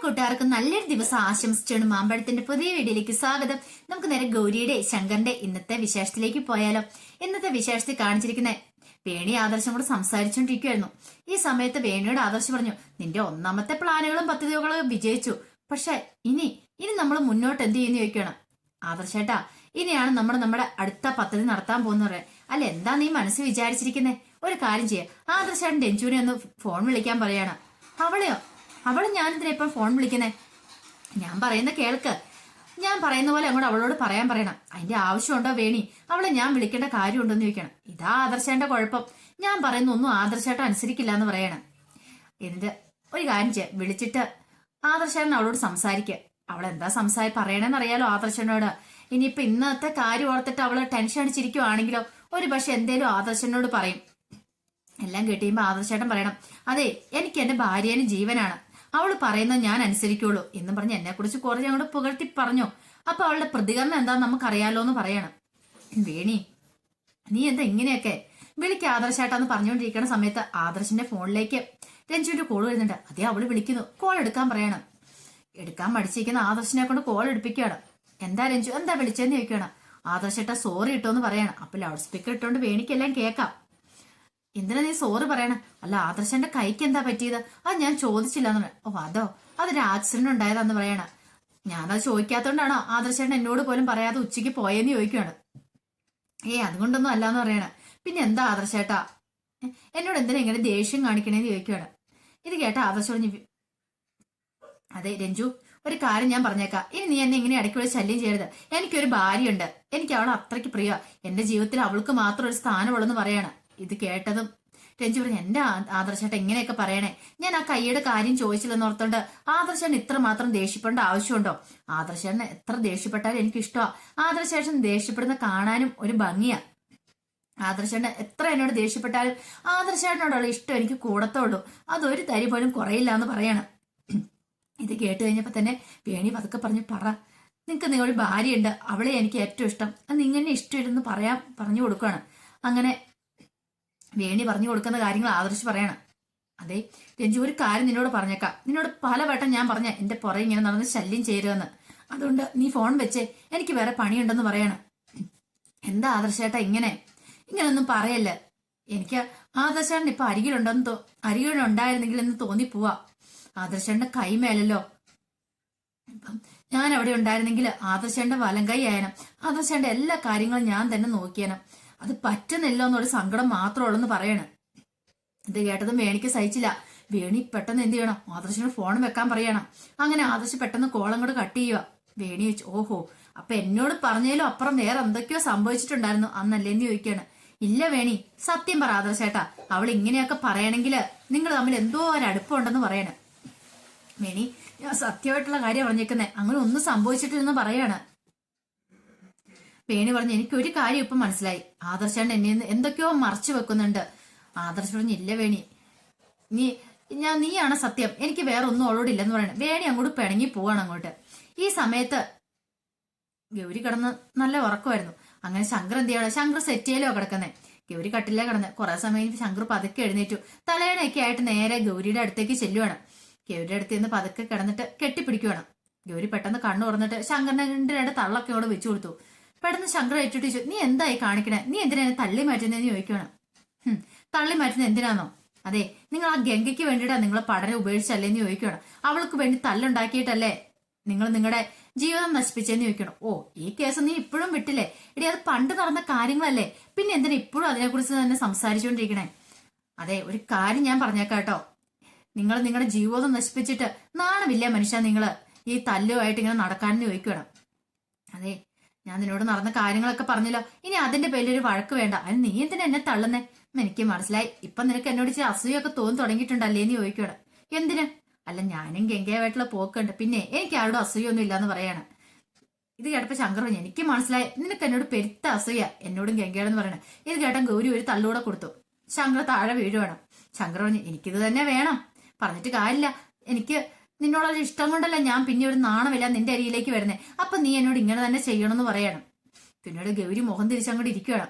കൂട്ടുകാർക്ക് നല്ലൊരു ദിവസം ആശംസിച്ചാണ് മാമ്പഴത്തിന്റെ പുതിയ വീഡിയോയിലേക്ക് സ്വാഗതം. നമുക്ക് നേരെ ഗൗരിയുടെ ശങ്കറിന്റെ ഇന്നത്തെ വിശേഷത്തിലേക്ക് പോയാലോ. ഇന്നത്തെ വിശേഷത്തിൽ കാണിച്ചിരിക്കുന്ന വേണി ആദർശം കൂടെ സംസാരിച്ചുകൊണ്ടിരിക്കുവായിരുന്നു. ഈ സമയത്ത് വേണിയുടെ ആദർശം പറഞ്ഞു, നിന്റെ ഒന്നാമത്തെ പ്ലാനുകളും പദ്ധതികളും വിജയിച്ചു, പക്ഷെ ഇനി നമ്മൾ മുന്നോട്ട് എന്ത് ചെയ്യുന്ന ചോദിക്കണം. ആദർശേട്ടാ, ഇനിയാണ് നമ്മുടെ അടുത്ത പദ്ധതി നടത്താൻ പോകുന്നത്. അല്ല, എന്താ നീ മനസ്സിൽ വിചാരിച്ചിരിക്കുന്നേ? ഒരു കാര്യം ചെയ്യാം, ആദർശേട്ടൻ രഞ്ജുവിനെ ഒന്ന് ഫോൺ വിളിക്കാൻ പറയാണ്. അവളെയോ? അവള് ഞാനെന്തിനാ ഇപ്പം ഫോൺ വിളിക്കുന്നേ? ഞാൻ പറയുന്ന കേൾക്ക്, ഞാൻ പറയുന്ന പോലെ അങ്ങോട്ട് അവളോട് പറയാൻ പറയണം. അതിന്റെ ആവശ്യമുണ്ടോ വേണി? അവളെ ഞാൻ വിളിക്കേണ്ട കാര്യമുണ്ടോന്ന് ചോദിക്കണം. ഇതാ ആദർശേട്ടന്റെ കുഴപ്പം, ഞാൻ പറയുന്ന ഒന്നും ആദർശേട്ടൻ അനുസരിക്കില്ല എന്ന് പറയണം. എന്നിട്ട് ഒരു കാര്യം ചെയ്യാം, വിളിച്ചിട്ട് ആദർശേട്ടൻ അവളോട് സംസാരിക്കുക. അവളെന്താ പറയണെന്ന് അറിയാലോ ആദർശനോട്. ഇനിയിപ്പൊ ഇന്നത്തെ കാര്യം ഓർത്തിട്ട് അവള് ടെൻഷൻ അടിച്ചിരിക്കുവാണെങ്കിലോ ഒരു പക്ഷെ എന്തേലും ആദർശനോട് പറയും. എല്ലാം കേട്ടിയുമ്പോ ആദർശേട്ടൻ പറയണം, അതെ, എനിക്ക് എന്റെ ഭാര്യേനും ജീവനാണ്, അവള് പറയുന്നത് ഞാൻ അനുസരിക്കുള്ളൂ എന്നും പറഞ്ഞ് എന്നെ കുറിച്ച് കുറച്ച് അങ്ങോട്ട് പുകഴ്ത്തി പറഞ്ഞു. അപ്പൊ അവളുടെ പ്രതികരണം എന്താന്ന് നമുക്കറിയാലോ എന്ന് പറയണം. വേണി, നീ എന്താ ഇങ്ങനെയൊക്കെ? വിളിക്ക് ആദർശേട്ടാന്ന് പറഞ്ഞുകൊണ്ടിരിക്കുന്ന സമയത്ത് ആദർശിന്റെ ഫോണിലേക്ക് രഞ്ജുവിന്റെ കോൾ വരുന്നുണ്ട്. അതേ, അവള് വിളിക്കുന്നു. കോൾ എടുക്കാൻ പറയണം. എടുക്കാൻ മടിച്ചിരിക്കുന്ന ആദർശിനെ കൊണ്ട് കോൾ എടുപ്പിക്കുകയാണ്. എന്താ രഞ്ജു, എന്താ വിളിച്ചെന്ന് ചോദിക്കുകയാണ്. ആദർശേട്ടാ സോറി ഇട്ടോന്ന് പറയണം. അപ്പൊ ലൗഡ് സ്പീക്കർ ഇട്ടോണ്ട് വേണിക്കെല്ലാം കേൾക്കാം. എന്തിനാ നീ സോറി പറയണം? അല്ല, ആദർശന്റെ കൈക്ക് എന്താ പറ്റിയത്? അത് ഞാൻ ചോദിച്ചില്ലെന്ന്. ഓ അതോ, അതൊരു ആക്സിഡന്റ് ഉണ്ടായതാന്ന് പറയണം. ഞാനത് ചോദിക്കാത്തോണ്ടാണോ ആദർശേട്ടൻ എന്നോട് പോലും പറയാതെ ഉച്ചയ്ക്ക് പോയെന്ന് ചോദിക്കുകയാണ്. അതുകൊണ്ടൊന്നും അല്ലാന്ന് പറയണ. പിന്നെ എന്താ ആദർശേട്ടാ, എന്നോട് എന്തിനാ ഇങ്ങനെ ദേഷ്യം കാണിക്കണേന്ന് ചോദിക്കുകയാണ്. ഇത് കേട്ട ആദർശം, അതെ രഞ്ജു, ഒരു കാര്യം ഞാൻ പറഞ്ഞേക്കാം, ഇനി നീ എന്നെ ഇങ്ങനെ ഇടയ്ക്കുള്ള ശല്യം ചെയ്യരുത്. എനിക്കൊരു ഭാര്യയുണ്ട്, എനിക്ക് അവളെ അത്രയ്ക്ക് പ്രിയ, എന്റെ ജീവിതത്തിൽ അവൾക്ക് മാത്രം ഒരു സ്ഥാനമുള്ളെന്ന് പറയാണ്. ഇത് കേട്ടതും രഞ്ജു പറഞ്ഞു, എന്റെ ആദർശേട്ടൻ ഇങ്ങനെയൊക്കെ പറയണേ, ഞാൻ ആ കൈയുടെ കാര്യം ചോദിച്ചില്ലെന്ന് ഓർത്തോണ്ട് ആദർശേട്ടൻ ഇത്ര മാത്രം ദേഷ്യപ്പെടേണ്ട ആവശ്യമുണ്ടോ? ആദർശേട്ടന് എത്ര ദേഷ്യപ്പെട്ടാലും എനിക്കിഷ്ടമാ. ആദർശേട്ടൻ ദേഷ്യപ്പെടുന്ന കാണാനും ഒരു ഭംഗിയാ. ആദർശേട്ടൻ എത്ര എന്നോട് ദേഷ്യപ്പെട്ടാലും ആദർശേട്ടനോടുള്ള ഇഷ്ടം എനിക്ക് കൂടത്തുള്ളൂ, അതൊരു തരി പോലും കുറയില്ല എന്ന് പറയണം. ഇത് കേട്ട് കഴിഞ്ഞപ്പോ തന്നെ വേണി പതുക്കെ പറഞ്ഞു, നിങ്ങൾക്ക് നിങ്ങളുടെ ഭാര്യയുണ്ട്, അവളെ എനിക്ക് ഏറ്റവും ഇഷ്ടം, അത് നിങ്ങനെ ഇഷ്ടമില്ലെന്ന് പറഞ്ഞു കൊടുക്കുകയാണ്. അങ്ങനെ വേണി പറഞ്ഞു കൊടുക്കുന്ന കാര്യങ്ങൾ ആദർശ് പറയണം. അതെ രഞ്ജു, ഒരു കാര്യം നിന്നോട് പറഞ്ഞേക്കാം, നിന്നോട് പലവട്ടം ഞാൻ പറഞ്ഞ എന്റെ പുറകെ ഇങ്ങനെ നടന്ന് ശല്യം ചെയ്യരുതെന്ന്, അതുകൊണ്ട് നീ ഫോൺ വെച്ചേ, എനിക്ക് വേറെ പണിയുണ്ടെന്ന് പറയണം. എന്താ ആദർശേട്ടാ ഇങ്ങനൊന്നും പറയല്ല, എനിക്ക് ആദർശേട്ടൻ ഇപ്പൊ അരികിലുണ്ടായിരുന്നെങ്കിൽ എന്ന് തോന്നിപ്പോവാ. ആദർശേട്ടന്റെ കൈമേലല്ലോ, ഇപ്പം ഞാൻ അവിടെ ഉണ്ടായിരുന്നെങ്കിൽ ആദർശേട്ടന്റെ വലം കൈ ആയനം, ആദർശേട്ടന്റെ എല്ലാ കാര്യങ്ങളും ഞാൻ തന്നെ നോക്കിയനം, അത് പറ്റുന്നില്ല എന്നൊരു സങ്കടം മാത്രമുള്ളെന്ന് പറയണം. ഇത് കേട്ടതും വേണിക്ക് സഹിച്ചില്ല. വേണി പെട്ടെന്ന് എന്ത് ചെയ്യണം, ആദർശിന് ഫോൺ വെക്കാൻ പറയണം. അങ്ങനെ ആദർശ് പെട്ടെന്ന് കോളം കൂടെ കട്ട് ചെയ്യുക. വേണി ചോദിച്ചു, ഓഹോ, അപ്പൊ എന്നോട് പറഞ്ഞതിലും അപ്പുറം വേറെ എന്തൊക്കെയോ സംഭവിച്ചിട്ടുണ്ടായിരുന്നു അന്നല്ലേന്ന് ചോദിക്കുകയാണ്. ഇല്ല വേണി, സത്യം പറ ആദർശേട്ടാ, അവൾ ഇങ്ങനെയൊക്കെ പറയണമെങ്കിൽ നിങ്ങൾ തമ്മിൽ എന്തോ ഒരു അടുപ്പമുണ്ടെന്ന് പറയണം. വേണി, ഞാൻ സത്യമായിട്ടുള്ള കാര്യം പറഞ്ഞേക്കുന്നേ, അങ്ങനെ ഒന്നും സംഭവിച്ചിട്ടില്ലെന്ന് പറയാണ്. വേണി പറഞ്ഞു, എനിക്കൊരു കാര്യം ഇപ്പം മനസ്സിലായി, ആദർശേട്ടൻ എന്നെ എന്തൊക്കെയോ മറച്ചു വെക്കുന്നുണ്ട്. ആദർശ് പറഞ്ഞു, ഇല്ല വേണി, നീയാണ് സത്യം, എനിക്ക് വേറെ ഒന്നും അവളോടില്ലെന്ന് പറയണം. വേണി അങ്ങോട്ട് പിണങ്ങി പോവാണ് അങ്ങോട്ട്. ഈ സമയത്ത് ഗൗരി കിടന്ന് നല്ല ഉറക്കമായിരുന്നു. അങ്ങനെ ശങ്കർ എന്ത് ചെയ്യണം, ശങ്കർ സെറ്റിയിലോ കിടക്കുന്നേ, ഗൗരി കട്ടിലേ കിടന്ന്. കുറെ സമയം ശങ്കർ പതുക്കെ എഴുന്നേറ്റു, തലയണയൊക്കെ ആയിട്ട് നേരെ ഗൗരിയുടെ അടുത്തേക്ക് ചെല്ലുവാണ്. ഗൗരിയുടെ അടുത്ത് നിന്ന് പതുക്കെ കിടന്നിട്ട് കെട്ടിപ്പിടിക്കുവാണ്. ഗൗരി പെട്ടെന്ന് കണ്ണു തുറന്നിട്ട് ശങ്കറിന്റെ രണ്ട് തള്ളൊക്കെ അവിടെ വെച്ചു കൊടുത്തു. പെട്ടെന്ന് ശങ്കർ ഏറ്റിട്ട് ചോദിച്ചു, നീ എന്തായി കാണിക്കണേ, നീ എന്തിനാ തള്ളി മാറ്റുന്നതെന്ന് ചോദിക്കണം. തള്ളി മാറ്റുന്നത് എന്തിനാന്നോ? അതെ, നിങ്ങൾ ആ ഗംഗയ്ക്ക് വേണ്ടിയിട്ടാ നിങ്ങളെ പഠനം ഉപേക്ഷിച്ചല്ലേന്ന് ചോദിക്കണം. അവൾക്ക് വേണ്ടി തല്ലുണ്ടാക്കിയിട്ടല്ലേ നിങ്ങൾ നിങ്ങളുടെ ജീവിതം നശിപ്പിച്ചെന്ന് ചോദിക്കണം. ഓ, ഈ കേസ് നീ ഇപ്പോഴും വിട്ടില്ലേ? എടി, അത് പണ്ട് നടന്ന കാര്യങ്ങളല്ലേ, പിന്നെ എന്തിനാ ഇപ്പോഴും അതിനെക്കുറിച്ച് തന്നെ സംസാരിച്ചുകൊണ്ടിരിക്കണേ? അതെ, ഒരു കാര്യം ഞാൻ പറഞ്ഞേക്കാട്ടോ, നിങ്ങൾ നിങ്ങളുടെ ജീവിതം നശിപ്പിച്ചിട്ട് നാണമില്ല മനുഷ്യ നിങ്ങള് ഈ തല്ലുമായിട്ട് ഇങ്ങനെ നടക്കാനെന്ന് ചോദിക്കണം. അതെ, ഞാൻ നിന്നോട് നടന്ന കാര്യങ്ങളൊക്കെ പറഞ്ഞല്ലോ, ഇനി അതിന്റെ പേരിലൊരു വഴക്ക് വേണ്ട. അതിന് നീ എന്തിനാ എന്നെ തള്ളുന്നേ? എനിക്ക് മനസ്സിലായി, ഇപ്പൊ നിനക്ക് എന്നോട് ഇച്ചിരി അസൂയൊക്കെ തോന്നി തുടങ്ങിയിട്ടുണ്ടല്ലേന്ന് ചോദിക്കണം. എന്തിന്? അല്ല, ഞാനും ഗംഗയുമായിട്ടുള്ള പോക്കുണ്ട്, പിന്നെ എനിക്ക് ആരോടും അസൂയൊന്നും ഇല്ലാന്ന് പറയാണ്. ഇത് കേട്ടപ്പോ ശങ്കർ പറഞ്ഞു, എനിക്ക് മനസ്സിലായി, നിനക്ക് എന്നോട് പെരുത്ത അസൂയ എന്നോടും ഗംഗയോടെന്ന് പറയണം. ഇത് കേട്ടാൻ ഗൗരി ഒരു തള്ളൂടെ കൊടുത്തു. ശങ്കർ താഴെ വീഴുവാണ്. ശങ്കർ പറഞ്ഞു, എനിക്കിത് തന്നെ വേണം, പറഞ്ഞിട്ട് കാര്യമില്ല, എനിക്ക് നിന്നോടൊരു ഇഷ്ടം കൊണ്ടല്ല ഞാൻ പിന്നെ ഒരു നാണമില്ല നിന്റെ അരിയിലേക്ക് വരുന്നേ, അപ്പൊ നീ എന്നോട് ഇങ്ങനെ തന്നെ ചെയ്യണമെന്ന് പറയണം. പിന്നീട് ഗൗരി മുഖം തിരിച്ചങ്ങോട്ട് ഇരിക്കുകയാണ്.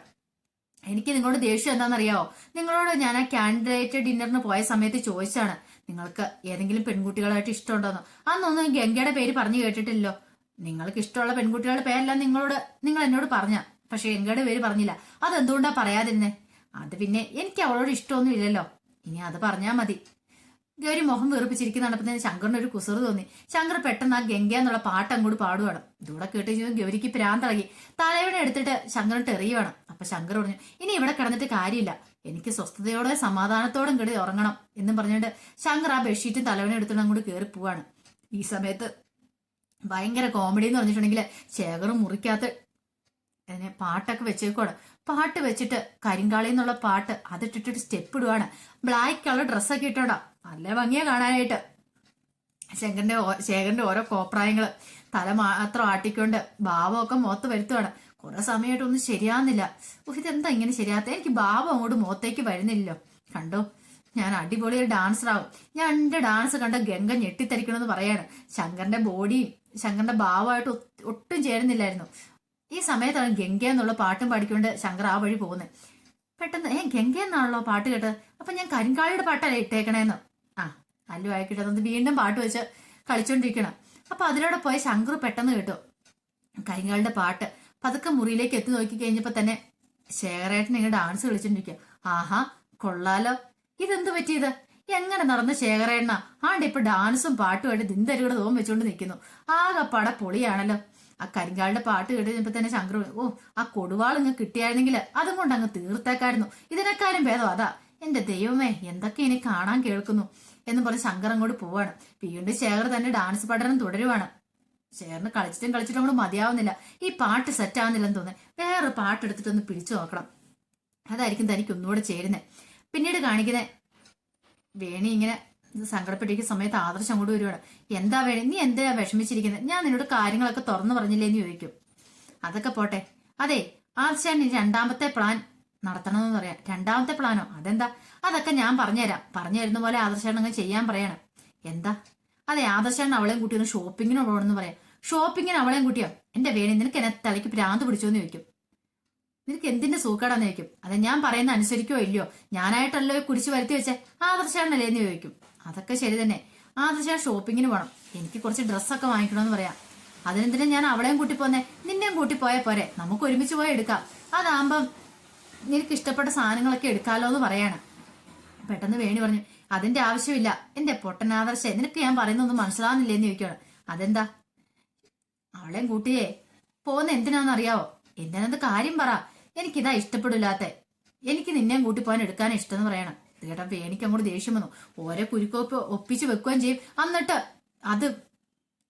എനിക്ക് നിങ്ങളോട് ദേഷ്യം എന്താണെന്നറിയാവോ? നിങ്ങളോട് ഞാൻ ആ കാൻഡിഡേറ്റ് ഡിന്നറിന് പോയ സമയത്ത് ചോദിച്ചാണ്, നിങ്ങൾക്ക് ഏതെങ്കിലും പെൺകുട്ടികളായിട്ട് ഇഷ്ടമുണ്ടോന്നോ? അന്നൊന്നും ഗംഗയുടെ പേര് പറഞ്ഞു കേട്ടിട്ടില്ലല്ലോ. നിങ്ങൾക്ക് ഇഷ്ടമുള്ള പെൺകുട്ടികളുടെ പേരെല്ലാം നിങ്ങൾ എന്നോട് പറഞ്ഞ, പക്ഷെ ഗംഗയുടെ പേര് പറഞ്ഞില്ല. അതെന്തുകൊണ്ടാ പറയാതിരുന്നേ? അത് പിന്നെ എനിക്ക് അവളോട് ഇഷ്ടമൊന്നും ഇല്ലല്ലോ, ഇനി അത് പറഞ്ഞാ മതി. ഗൗരി മുഖം വീർപ്പിച്ചിരിക്കുന്ന നടപ്പത്തിന് ശങ്കറിന് ഒരു കുസറ് തോന്നി. ശങ്കർ പെട്ടെന്ന് ആ ഗംഗ എന്നുള്ള പാട്ട് അങ്ങോട്ട് പാടുവാണ്. ഇതൂടെ കേട്ട് ഗൗരിക്ക് പ്രാന്തളകി. തലവേണ എടുത്തിട്ട് ശങ്കറിട്ട് എറിയുവാണ്. അപ്പൊ ശങ്കർ പറഞ്ഞു, ഇനി ഇവിടെ കിടന്നിട്ട് കാര്യമില്ല, എനിക്ക് സ്വസ്ഥതയോടെ സമാധാനത്തോടും കിടന്ന് ഉറങ്ങണം എന്നും പറഞ്ഞുകൊണ്ട് ശങ്കർ ആ ബെഡ്ഷീറ്റും തലവേണ എടുത്തിട്ട് അങ്ങോട്ട് കയറി പോവാണ്. ഈ സമയത്ത് ഭയങ്കര കോമഡി എന്ന് പറഞ്ഞിട്ടുണ്ടെങ്കിൽ ശേഖർ മുറിക്കകത്ത് അതിനെ പാട്ടൊക്കെ വെച്ചേക്കുവാണ്. പാട്ട് വെച്ചിട്ട് കരിങ്കാളി എന്നുള്ള പാട്ട് അതിട്ടിട്ട് സ്റ്റെപ്പ് ഇടുവാണ്. ബ്ലാക്ക് കളർ ഡ്രസ്സൊക്കെ ഇട്ടോണ്ടാ നല്ല ഭംഗിയാ കാണാനായിട്ട്. ശേഖരന്റെ ഓരോ കോപ്രായങ്ങള് തല മാത്രം ആട്ടിക്കൊണ്ട് ഭാവമൊക്കെ മുഖത്ത് വരുത്തുവാണ്. കുറെ സമയമായിട്ടൊന്നും ശരിയാവുന്നില്ല. ഇതെന്താ ഇങ്ങനെ ശരിയാത്ത? എനിക്ക് ഭാവം അങ്ങോട്ട് മുഖത്തേക്ക് വരുന്നില്ലല്ലോ. കണ്ടോ, ഞാൻ അടിപൊളി ഒരു ഡാൻസറാവും. ഞാൻ എന്റെ ഡാൻസ് കണ്ട ഗംഗ ഞെട്ടിത്തരിക്കണമെന്ന് പറയാണ്. ശങ്കറിന്റെ ബോഡിയും ശങ്കറിന്റെ ഭാവമായിട്ട് ഒട്ടും ചേരുന്നില്ലായിരുന്നു. ഈ സമയത്താണ് ഗംഗ എന്നുള്ള പാട്ടും പാടിക്കൊണ്ട് ശങ്കർ ആ വഴി പോകുന്നത്. പെട്ടെന്ന് ഗംഗ എന്നാണല്ലോ പാട്ട് കേട്ടത്, അപ്പൊ ഞാൻ കരിങ്കാളിയുടെ പാട്ടല്ലേ ഇട്ടേക്കണേന്ന്. അല്ലു ആയിക്കിട്ടെ, അത് വീണ്ടും പാട്ട് വെച്ച് കളിച്ചോണ്ടിരിക്കണം. അപ്പൊ അതിലൂടെ പോയ ശങ്കർ പെട്ടെന്ന് കേട്ടു കരിങ്കാളിയുടെ പാട്ട്. പതുക്കെ മുറിയിലേക്ക് എത്തി നോക്കി കഴിഞ്ഞപ്പോ തന്നെ ശേഖരേട്ടൻ ഇങ്ങനെ ഡാൻസ് കളിച്ചോണ്ടിരിക്കുക. ആഹാ, കൊള്ളാലോ, ഇതെന്ത് പറ്റിയത്? എങ്ങനെ നടന്ന ശേഖരേട്ടനാ ആണ്ട് ഇപ്പൊ ഡാൻസും പാട്ടുമായിട്ട് ദിന്തരികൂടെ തോം വെച്ചോണ്ട് നിൽക്കുന്നു. ആകെപ്പാടെ പൊളിയാണല്ലോ. ആ കരിങ്കാളിന്റെ പാട്ട് കേട്ട് കഴിഞ്ഞപ്പോ തന്നെ ശങ്കർ, ഓ, ആ കൊടുവാൾ ഇങ്ങ് കിട്ടിയായിരുന്നെങ്കിൽ അതും കൊണ്ട് അങ്ങ് തീർത്തേക്കായിരുന്നു. ഇതിനെക്കാരും ഭേദം അതാ. എന്റെ ദൈവമേ, എന്തൊക്കെ ഇനി കാണാൻ കേൾക്കുന്നു എന്ന് പറഞ്ഞ് ശങ്കർ അങ്ങോട്ട് പോവാണ്. വീണ്ടും ശേഖർ തന്നെ ഡാൻസ് പഠനം തുടരുവാണ്. ശേഖറിന് കളിച്ചിട്ടും അങ്ങോട്ട് മതിയാവുന്നില്ല. ഈ പാട്ട് സെറ്റ് ആവുന്നില്ലെന്ന് തോന്നുന്നു. വേറെ പാട്ട് എടുത്തിട്ടൊന്ന് പിടിച്ചു നോക്കണം, അതായിരിക്കും തനിക്ക് ഒന്നുകൂടെ ചേരുന്നത്. പിന്നീട് കാണിക്കുന്നത് വേണി ഇങ്ങനെ സങ്കടപ്പെട്ടിരിക്കുന്ന സമയത്ത് ആദർശം അങ്ങോട്ട് വരുവാണ്. എന്താ വേണി, നീ എന്തിനാ വിഷമിച്ചിരിക്കുന്നത്? ഞാൻ നിന്നോട് കാര്യങ്ങളൊക്കെ തുറന്നു പറഞ്ഞില്ലേ എന്ന് ചോദിക്കും. അതൊക്കെ പോട്ടെ, അതെ ആദർശാൻ രണ്ടാമത്തെ പ്ലാൻ നടത്തണമെന്ന് പറയാം. രണ്ടാമത്തെ പ്ലാനോ? അതെന്താ? അതൊക്കെ ഞാൻ പറഞ്ഞുതരാം. പറഞ്ഞു തരുന്ന പോലെ ആദർശാൻ അങ്ങ് ചെയ്യാൻ പറയണം. എന്താ? അതെ, ആദർശാൻ അവളെയും കൂട്ടി ഒന്ന് ഷോപ്പിങ്ങിന് പോകണമെന്ന് പറയാം. ഷോപ്പിങ്ങിന് അവളെയും കൂട്ടിയോ? എന്റെ വേണി, നിനക്ക് എന്നെ തലയ്ക്ക് ഭ്രാന്ത് പിടിച്ചോന്ന് ചോദിക്കും. നിനക്ക് എന്തിന്റെ സൂക്കേടാന്ന് ചോദിക്കും. അതെ, ഞാൻ പറയുന്ന അനുസരിക്കോ ഇല്ലയോ? ഞാനായിട്ടല്ലോ കുടിച്ചു വരുത്തി വെച്ചേ, ആദർശാണല്ലേ എന്ന് ചോദിക്കും. അതൊക്കെ ശരി തന്നെ, ആദർശാൻ ഷോപ്പിങ്ങിന് പോകണം, എനിക്ക് കുറച്ച് ഡ്രസ്സൊക്കെ വാങ്ങിക്കണമെന്ന് പറയാം. അതിനെന്തിനാ ഞാൻ അവളെയും കൂട്ടി പോന്നെ? നിന്നെയും കൂട്ടി പോയാൽ പോരെ, നമുക്ക് ഒരുമിച്ച് പോയി എടുക്കാം. അതാകുമ്പം നിനക്ക് ഇഷ്ടപ്പെട്ട സാധനങ്ങളൊക്കെ എടുക്കാലോ എന്ന് പറയാണ്. പെട്ടെന്ന് വേണി പറഞ്ഞു, അതിന്റെ ആവശ്യമില്ല എന്റെ പൊട്ടൻ ആദർശേ, നിനക്ക് ഞാൻ പറയുന്നൊന്നും മനസ്സിലാവുന്നില്ലെന്ന് ചോദിക്കുകയാണ്. അതെന്താ? അവളെയും കൂട്ടിയേ പോകുന്ന എന്തിനാന്ന് അറിയാവോ? എന്തിനത് കാര്യം പറ. എനിക്കിതാ ഇഷ്ടപ്പെടില്ലാത്ത, എനിക്ക് നിന്നെയും കൂട്ടി പോകാൻ എടുക്കാൻ ഇഷ്ടം എന്ന് പറയണം. കേട്ടാ വേണിക്ക് അങ്ങോട്ട് ദേഷ്യം വന്നു. ഓരോ കുരുക്കോപ്പ് ഒപ്പിച്ച് വെക്കുകയും ചെയ്യും, എന്നിട്ട് അത്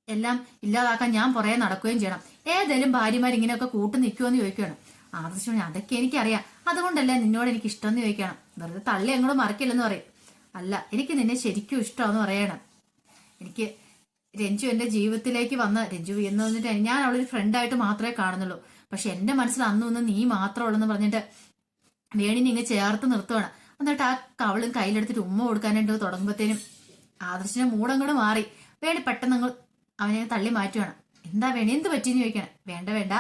എല്ലാം ഇല്ലാതാക്കാൻ ഞാൻ പുറകെ നടക്കുകയും ചെയ്യണം. ഏതെങ്കിലും ഭാര്യമാർ ഇങ്ങനെയൊക്കെ കൂട്ടു നിൽക്കുമെന്ന് ചോദിക്കുകയാണ്. ആദർശം, അതൊക്കെ എനിക്കറിയാം, അതുകൊണ്ടല്ലേ നിന്നോട് എനിക്ക് ഇഷ്ടമെന്ന് ചോദിക്കണം. വെറുതെ തള്ളി അങ്ങോട്ട് മറക്കില്ലെന്ന് പറയും. അല്ല, എനിക്ക് നിന്നെ ശരിക്കും ഇഷ്ടമെന്ന് പറയണം. എനിക്ക് രഞ്ജു എന്റെ ജീവിതത്തിലേക്ക് വന്ന രഞ്ജു എന്ന് പറഞ്ഞിട്ട് ഞാൻ അവളൊരു ഫ്രണ്ടായിട്ട് മാത്രമേ കാണുന്നുള്ളൂ. പക്ഷെ എന്റെ മനസ്സിൽ അന്നൊന്നും നീ മാത്രമേ ഉള്ളെന്ന് പറഞ്ഞിട്ട് വേണിനെ ഇങ്ങ് ചേർത്ത് നിർത്തുവാണ്. എന്നിട്ട് ആ കവളും കയ്യിലെടുത്തിട്ട് ഉമ്മ കൊടുക്കാനായിട്ട് തുടങ്ങുമ്പോഴത്തേനും ആദർശിന്റെ മൂടങ്ങോട് മാറി. വേണി പെട്ടെന്ന് അവനെ തള്ളി മാറ്റുവാണ്. എന്താ വേണി, എന്ത് പറ്റിയെന്ന് ചോദിക്കണം. വേണ്ട വേണ്ട,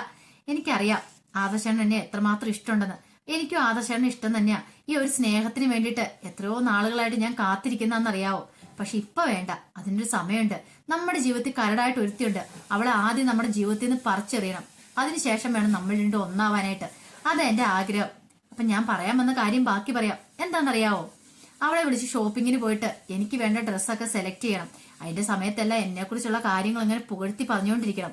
എനിക്കറിയാം ആദർശാണ് എന്നെ എത്രമാത്രം ഇഷ്ടമുണ്ടെന്ന്. എനിക്കും ആദർശാണ് ഇഷ്ടം തന്നെയാ. ഈ ഒരു സ്നേഹത്തിന് വേണ്ടിയിട്ട് എത്രയോ നാളുകളായിട്ട് ഞാൻ കാത്തിരിക്കുന്നറിയാവോ. പക്ഷെ ഇപ്പൊ വേണ്ട, അതിനൊരു സമയമുണ്ട്. നമ്മുടെ ജീവിതത്തിൽ കരടായിട്ട് ഒരുത്തിയുണ്ട്, അവളെ ആദ്യം നമ്മുടെ ജീവിതത്തിൽ നിന്ന് പറിച്ചെറിയണം. അതിനുശേഷം വേണം നമ്മൾ രണ്ടും ഒന്നാവാനായിട്ട്. അതാ എന്റെ ആഗ്രഹം. അപ്പൊ ഞാൻ പറയാൻ വന്ന കാര്യം ബാക്കി പറയാം. എന്താണെന്നറിയാവോ? അവളെ വിളിച്ച് ഷോപ്പിങ്ങിന് പോയിട്ട് എനിക്ക് വേണ്ട ഡ്രസ്സൊക്കെ സെലക്ട് ചെയ്യണം. അതിന്റെ സമയത്തല്ല എന്നെ കുറിച്ചുള്ള കാര്യങ്ങൾ ഇങ്ങനെ പുകഴ്ത്തി പറഞ്ഞുകൊണ്ടിരിക്കണം.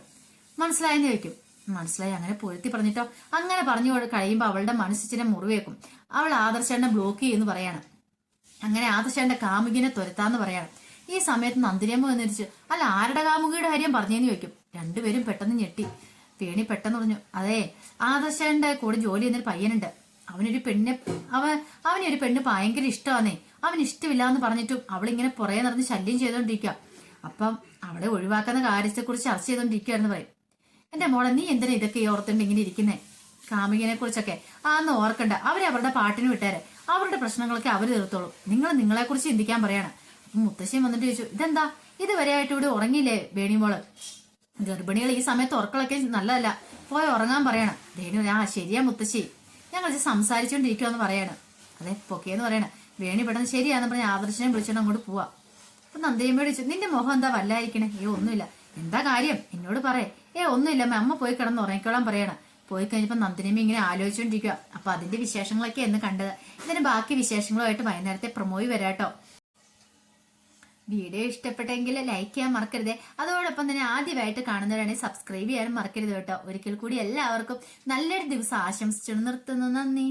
മനസ്സിലായെന്ന് ചോദിക്കും. മനസ്സിലായി. അങ്ങനെ പുകഴ്ത്തി പറഞ്ഞിട്ടോ? അങ്ങനെ പറഞ്ഞു കഴിയുമ്പോൾ അവളുടെ മനസ്സിച്ചിനെ മുറിവേക്കും. അവൾ ആദർശേനെ ബ്ലോക്ക് ചെയ്യുന്നു പറയാണ്. അങ്ങനെ ആദർശേന്റെ കാമുകിനെ തുരത്താന്ന് പറയാണ്. ഈ സമയത്ത് നന്ദിനിയമ്മ വന്നിരിച്ചു. അല്ല, ആരുടെ കാമുകിയുടെ കാര്യം പറഞ്ഞെന്ന് ചോദിക്കും. രണ്ടുപേരും പെട്ടെന്ന് ഞെട്ടി. വേണി പെട്ടെന്ന് പറഞ്ഞു, അതെ, ആദർശേന്റെ കൂടെ ജോലി ചെയ്യുന്നൊരു പയ്യനുണ്ട്. അവനൊരു പെണ്ണ് ഭയങ്കര ഇഷ്ടമാന്നേ. അവൻ ഇഷ്ടമില്ല എന്ന് പറഞ്ഞിട്ടും അവളിങ്ങനെ പുറകെ നടന്ന് ശല്യം ചെയ്തോണ്ടിരിക്കുക. അപ്പം അവളെ ഒഴിവാക്കുന്ന കാര്യത്തെക്കുറിച്ച് ചർച്ച ചെയ്തോണ്ടിരിക്കുകയാണെന്ന് പറയും. എന്റെ മോളെ, നീ എന്തിനാ ഇതൊക്കെ ഓർത്തുണ്ട് ഇങ്ങനെ ഇരിക്കുന്നേ? കാമുകിനെ കുറിച്ചൊക്കെ ആന്ന് ഓർക്കണ്ട. അവരുടെ പാട്ടിന് വിട്ടേരെ, അവരുടെ പ്രശ്നങ്ങളൊക്കെ അവര് തീർത്തോളൂ. നിങ്ങളെ കുറിച്ച് ചിന്തിക്കാൻ പറയാണ്. അപ്പം മുത്തശ്ശിയും വന്നിട്ട് ചോദിച്ചു, ഇതെന്താ ഇതുവരെയായിട്ട് ഇവിടെ ഉറങ്ങിയില്ലേ വേണിമോള്? ഗർഭിണികൾ ഈ സമയത്ത് ഉറക്കളൊക്കെ നല്ലതല്ല, പോയി ഉറങ്ങാൻ പറയണം. വേണു, ആ ശരിയാ മുത്തശ്ശി, ഞങ്ങൾ സംസാരിച്ചോണ്ടിരിക്കുവാന്ന് പറയാണ്. അതെ, പൊക്കേന്ന് പറയണ. വേണി പെട്ടെന്ന് ശരിയാന്ന് പറഞ്ഞ് ആദർശനെ വിളിച്ചോണ്ട് അങ്ങോട്ട് പോവാ. അപ്പൊ നന്ദിനിയമ്മയോട് ചോദിച്ചു, നിന്റെ മുഖം എന്താ വല്ലായിരിക്കണേ? ഒന്നുമില്ല. എന്താ കാര്യം എന്നോട് പറയേ. ഒന്നുമില്ല അമ്മ പോയി കിടന്ന് ഉറങ്ങിക്കോളാൻ പറയണം. പോയി കഴിഞ്ഞപ്പോ നന്ദിനിയമ്മ ഇങ്ങനെ ആലോചിച്ചോണ്ടിരിക്കുക. അപ്പൊ അതിന്റെ വിശേഷങ്ങളൊക്കെ എന്ന് കണ്ടത്. ഇതിന് ബാക്കി വിശേഷങ്ങളുമായിട്ട് വൈകുന്നേരത്തെ പ്രൊമോയി വരാട്ടോ. വീഡിയോ ഇഷ്ടപ്പെട്ടെങ്കിൽ ലൈക്ക് ചെയ്യാൻ മറക്കരുത്. അതോടൊപ്പം തന്നെ ആദ്യമായിട്ട് കാണുന്നവരാണെങ്കിൽ സബ്സ്ക്രൈബ് ചെയ്യാനും മറക്കരുത് കേട്ടോ. ഒരിക്കൽ കൂടി എല്ലാവർക്കും നല്ലൊരു ദിവസം ആശംസിച്ചു നിർത്തുന്നു. നന്ദി.